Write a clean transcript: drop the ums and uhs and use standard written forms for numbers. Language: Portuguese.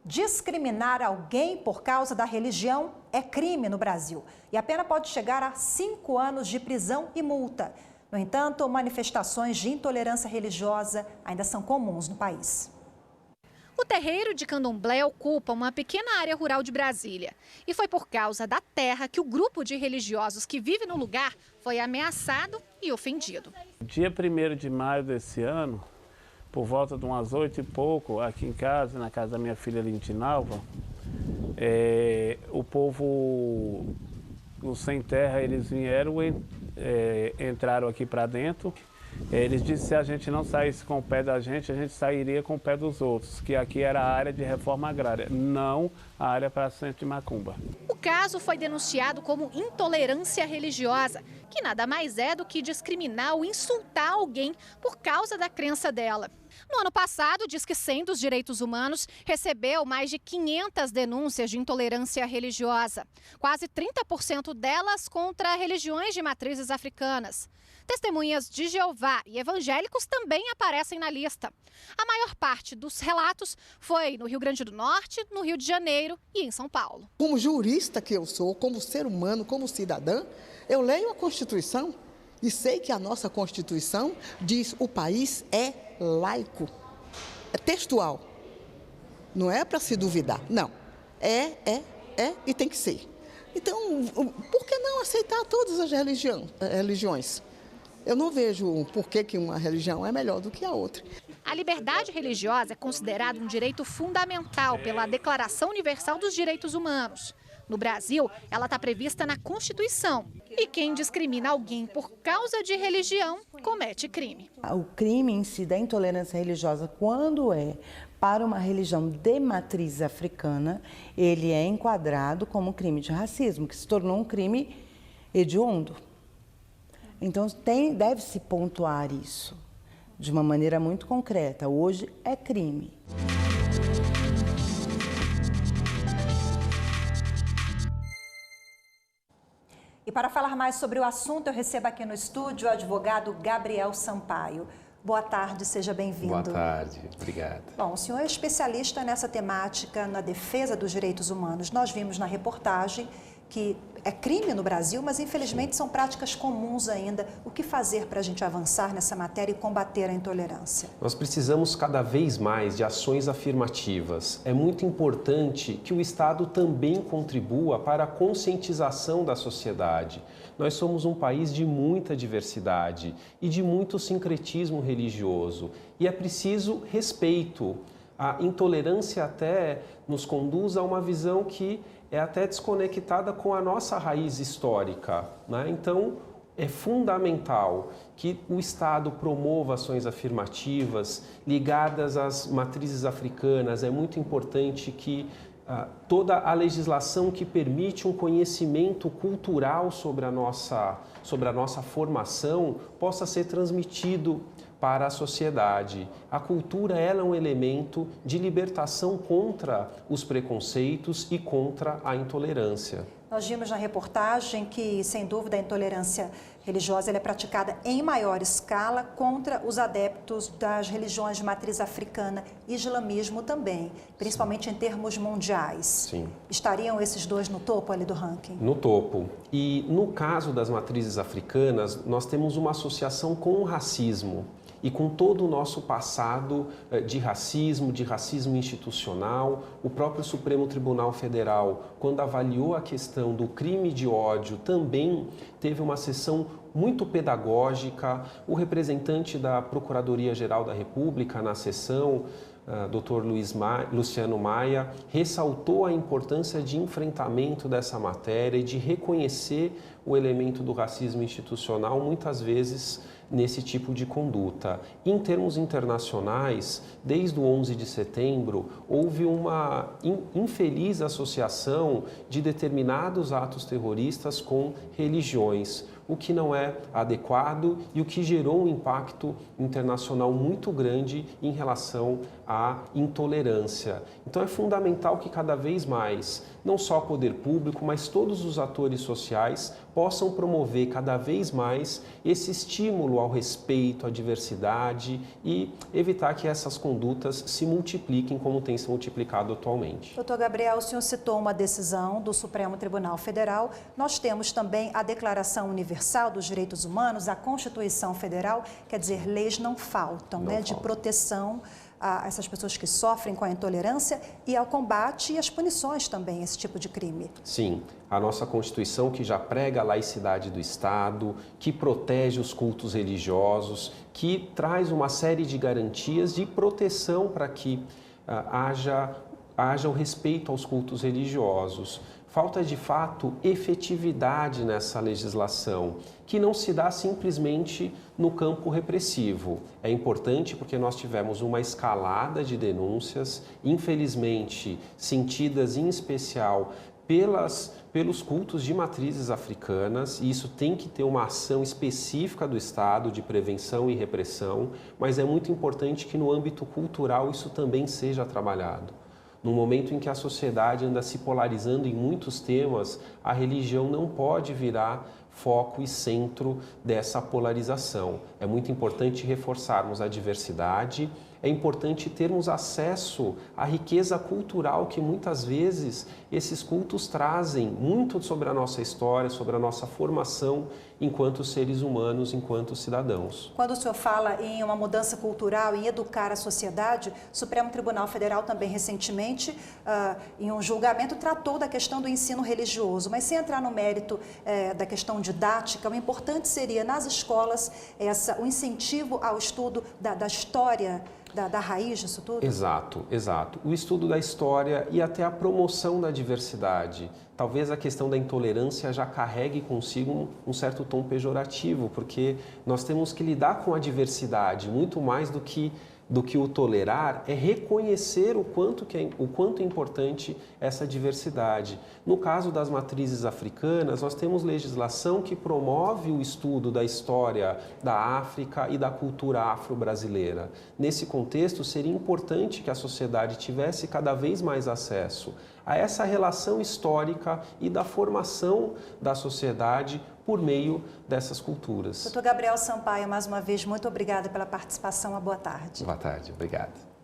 Discriminar alguém por causa da religião é crime no Brasil e a pena pode chegar a 5 anos de prisão e multa. No entanto, manifestações de intolerância religiosa ainda são comuns no país. O terreiro de Candomblé ocupa uma pequena área rural de Brasília. E foi por causa da terra que o grupo de religiosos que vive no lugar foi ameaçado e ofendido. Dia 1º de maio desse ano, por volta de umas 8 e pouco, aqui em casa, na casa da minha filha Lintinalva, o povo, os sem terra, eles vieram, entraram aqui para dentro. Eles disseram que se a gente não saísse com o pé da gente, a gente sairia com o pé dos outros, que aqui era a área de reforma agrária, não a área para centro de macumba. O caso foi denunciado como intolerância religiosa, que nada mais é do que discriminar ou insultar alguém por causa da crença dela. No ano passado, o Disque 100 dos Direitos Humanos recebeu mais de 500 denúncias de intolerância religiosa, quase 30% delas contra religiões de matrizes africanas. Testemunhas de Jeová e evangélicos também aparecem na lista. A maior parte dos relatos foi no Rio Grande do Norte, no Rio de Janeiro e em São Paulo. Como jurista que eu sou, como ser humano, como cidadã, eu leio a Constituição e sei que a nossa Constituição diz o país é laico, é textual. Não é para se duvidar, não. É e tem que ser. Então, por que não aceitar todas as religiões? Eu não vejo por que uma religião é melhor do que a outra. A liberdade religiosa é considerada um direito fundamental pela Declaração Universal dos Direitos Humanos. No Brasil, ela está prevista na Constituição. E quem discrimina alguém por causa de religião comete crime. O crime em si da intolerância religiosa, quando é para uma religião de matriz africana, ele é enquadrado como crime de racismo, que se tornou um crime hediondo. Então, deve-se pontuar isso de uma maneira muito concreta. Hoje é crime. E para falar mais sobre o assunto, eu recebo aqui no estúdio o advogado Gabriel Sampaio. Boa tarde, seja bem-vindo. Boa tarde, obrigado. Bom, o senhor é especialista nessa temática, na defesa dos direitos humanos. Nós vimos na reportagem que é crime no Brasil, mas infelizmente são práticas comuns ainda. O que fazer para a gente avançar nessa matéria e combater a intolerância? Nós precisamos cada vez mais de ações afirmativas. É muito importante que o Estado também contribua para a conscientização da sociedade. Nós somos um país de muita diversidade e de muito sincretismo religioso. E é preciso respeito. A intolerância até nos conduz a uma visão que é até desconectada com a nossa raiz histórica, né? Então, é fundamental que o Estado promova ações afirmativas ligadas às matrizes africanas. É muito importante que toda a legislação que permite um conhecimento cultural sobre a nossa formação possa ser transmitido para a sociedade. A cultura ela é um elemento de libertação contra os preconceitos e contra a intolerância. Nós vimos na reportagem que, sem dúvida, a intolerância religiosa ela é praticada em maior escala contra os adeptos das religiões de matriz africana e islamismo também, principalmente em termos mundiais. Sim. Estariam esses dois no topo ali do ranking? No topo. E no caso das matrizes africanas, nós temos uma associação com o racismo e com todo o nosso passado de racismo institucional. O próprio Supremo Tribunal Federal, quando avaliou a questão do crime de ódio, também teve uma sessão muito pedagógica. O representante da Procuradoria-Geral da República na sessão, Dr. Luciano Maia, ressaltou a importância de enfrentamento dessa matéria e de reconhecer o elemento do racismo institucional, muitas vezes nesse tipo de conduta. Em termos internacionais, desde o 11 de setembro, houve uma infeliz associação de determinados atos terroristas com religiões. o que não é adequado e o que gerou um impacto internacional muito grande em relação à intolerância. Então é fundamental que cada vez mais, não só o poder público, mas todos os atores sociais possam promover cada vez mais esse estímulo ao respeito, à diversidade e evitar que essas condutas se multipliquem como tem se multiplicado atualmente. Doutor Gabriel, o senhor citou uma decisão do Supremo Tribunal Federal. Nós temos também a Declaração Universal dos Direitos Humanos, a Constituição Federal, quer dizer, leis não faltam, né, de proteção a essas pessoas que sofrem com a intolerância e ao combate e as punições também, esse tipo de crime. Sim, a nossa Constituição que já prega a laicidade do Estado, que protege os cultos religiosos, que traz uma série de garantias de proteção para que haja o respeito aos cultos religiosos. Falta, de fato, efetividade nessa legislação, que não se dá simplesmente no campo repressivo. É importante porque nós tivemos uma escalada de denúncias, infelizmente sentidas em especial pelos cultos de matrizes africanas, e isso tem que ter uma ação específica do Estado de prevenção e repressão, mas é muito importante que no âmbito cultural isso também seja trabalhado. No momento em que a sociedade anda se polarizando em muitos temas, a religião não pode virar foco e centro dessa polarização. É muito importante reforçarmos a diversidade, é importante termos acesso à riqueza cultural que muitas vezes esses cultos trazem muito sobre a nossa história, sobre a nossa formação enquanto seres humanos, enquanto cidadãos. Quando o senhor fala em uma mudança cultural, em educar a sociedade, o Supremo Tribunal Federal também recentemente, em um julgamento, tratou da questão do ensino religioso, mas sem entrar no mérito da questão didática, o importante seria nas escolas o incentivo ao estudo da história, da raiz disso tudo? Exato, exato. O estudo da história e até a promoção da diversidade. Talvez a questão da intolerância já carregue consigo um certo tom pejorativo, porque nós temos que lidar com a diversidade, muito mais do que o tolerar, é reconhecer o quanto é importante essa diversidade. No caso das matrizes africanas, nós temos legislação que promove o estudo da história da África e da cultura afro-brasileira. Nesse contexto, seria importante que a sociedade tivesse cada vez mais acesso a essa relação histórica e da formação da sociedade por meio dessas culturas. Doutor Gabriel Sampaio, mais uma vez, muito obrigada pela participação. Uma boa tarde. Boa tarde, obrigado.